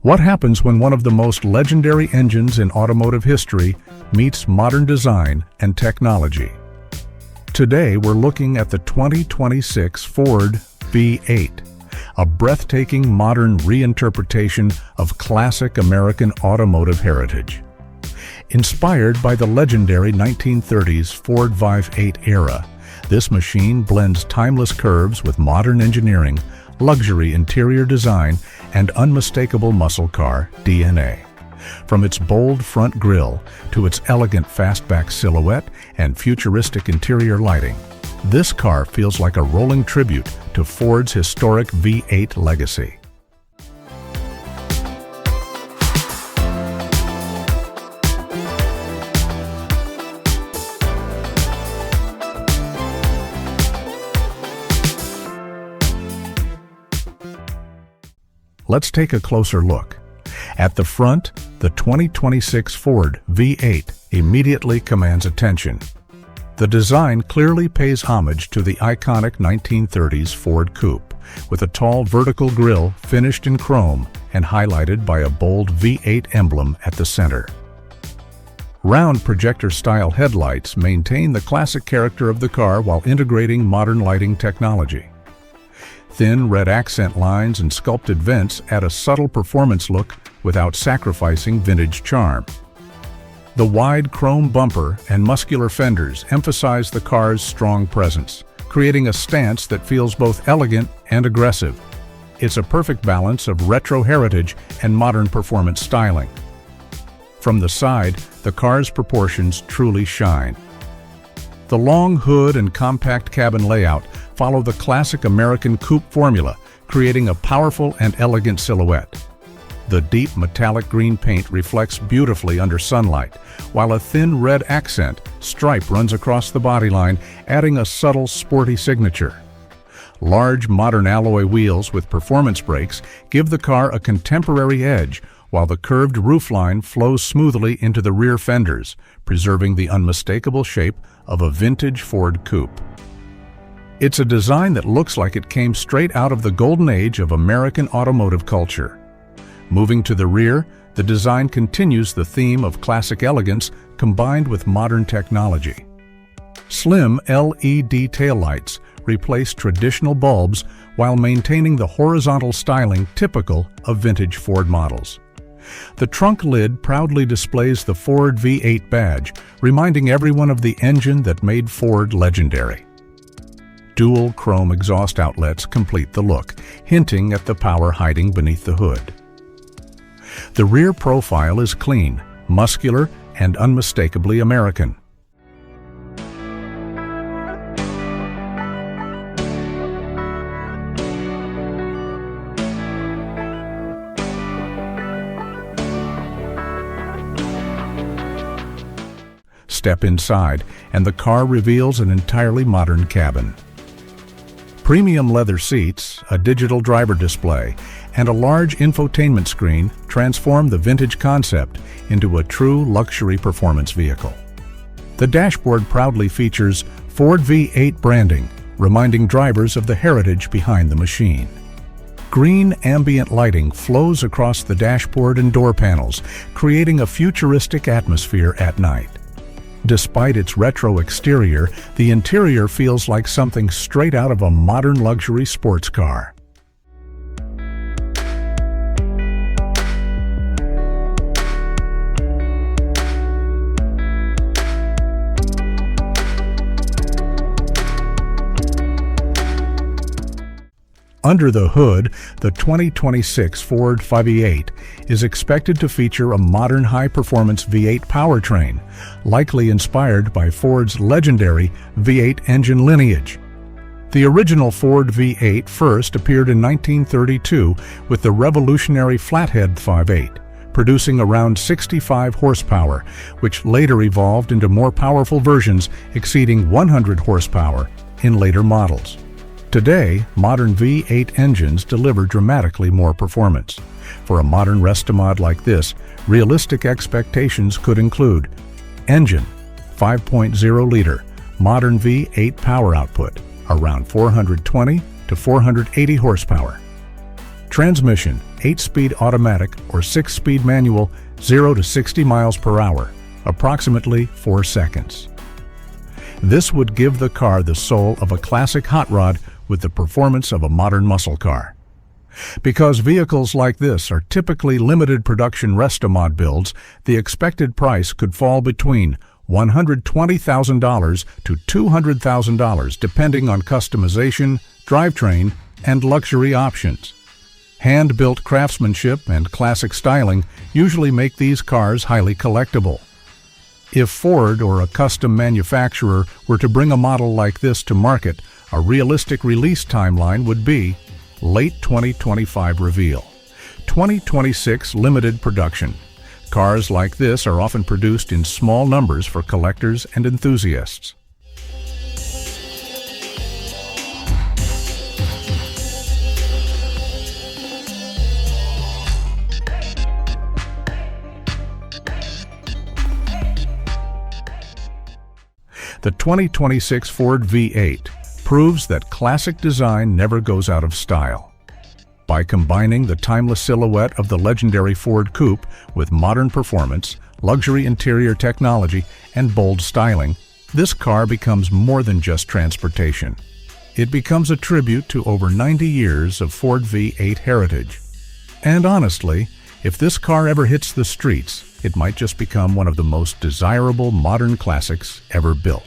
What happens when one of the most legendary engines in automotive history meets modern design and technology? Today, we're looking at the 2026 Ford V8, a breathtaking modern reinterpretation of classic American automotive heritage. Inspired by the legendary 1930s Ford V8 era, this machine blends timeless curves with modern engineering, luxury interior design, and unmistakable muscle car DNA. From its bold front grille to its elegant fastback silhouette and futuristic interior lighting, this car feels like a rolling tribute to Ford's historic V8 legacy. Let's take a closer look. At the front, the 2026 Ford V8 immediately commands attention. The design clearly pays homage to the iconic 1930s Ford Coupe, with a tall vertical grille finished in chrome and highlighted by a bold V8 emblem at the center. Round projector-style headlights maintain the classic character of the car while integrating modern lighting technology. Thin red accent lines and sculpted vents add a subtle performance look without sacrificing vintage charm. The wide chrome bumper and muscular fenders emphasize the car's strong presence, creating a stance that feels both elegant and aggressive. It's a perfect balance of retro heritage and modern performance styling. From the side, the car's proportions truly shine. The long hood and compact cabin layout follow the classic American coupe formula, creating a powerful and elegant silhouette. The deep metallic green paint reflects beautifully under sunlight, while a thin red accent stripe runs across the bodyline, adding a subtle sporty signature. Large modern alloy wheels with performance brakes give the car a contemporary edge, while the curved roofline flows smoothly into the rear fenders, preserving the unmistakable shape of a vintage Ford coupe. It's a design that looks like it came straight out of the golden age of American automotive culture. Moving to the rear, the design continues the theme of classic elegance combined with modern technology. Slim LED taillights replace traditional bulbs while maintaining the horizontal styling typical of vintage Ford models. The trunk lid proudly displays the Ford V8 badge, reminding everyone of the engine that made Ford legendary. Dual chrome exhaust outlets complete the look, hinting at the power hiding beneath the hood. The rear profile is clean, muscular, and unmistakably American. Step inside, and the car reveals an entirely modern cabin. Premium leather seats, a digital driver display, and a large infotainment screen transform the vintage concept into a true luxury performance vehicle. The dashboard proudly features Ford V8 branding, reminding drivers of the heritage behind the machine. Green ambient lighting flows across the dashboard and door panels, creating a futuristic atmosphere at night. Despite its retro exterior, the interior feels like something straight out of a modern luxury sports car. Under the hood, the 2026 Ford V8 is expected to feature a modern high-performance V8 powertrain, likely inspired by Ford's legendary V8 engine lineage. The original Ford V8 first appeared in 1932 with the revolutionary flathead V8, producing around 65 horsepower, which later evolved into more powerful versions exceeding 100 horsepower in later models. Today, modern V8 engines deliver dramatically more performance. For a modern restomod like this, realistic expectations could include engine, 5.0-liter, modern V8 power output, around 420 to 480 horsepower. Transmission, 8-speed automatic or 6-speed manual, 0 to 60 miles per hour, approximately 4 seconds. This would give the car the soul of a classic hot rod with the performance of a modern muscle car. Because vehicles like this are typically limited production Restomod builds, the expected price could fall between $120,000 to $200,000 depending on customization, drivetrain, and luxury options. Hand-built craftsmanship and classic styling usually make these cars highly collectible. If Ford or a custom manufacturer were to bring a model like this to market, a realistic release timeline would be late 2025 reveal, 2026 limited production. Cars like this are often produced in small numbers for collectors and enthusiasts. The 2026 Ford V8 proves that classic design never goes out of style. By combining the timeless silhouette of the legendary Ford Coupe with modern performance, luxury interior technology, and bold styling, this car becomes more than just transportation. It becomes a tribute to over 90 years of Ford V8 heritage. And honestly, if this car ever hits the streets, it might just become one of the most desirable modern classics ever built.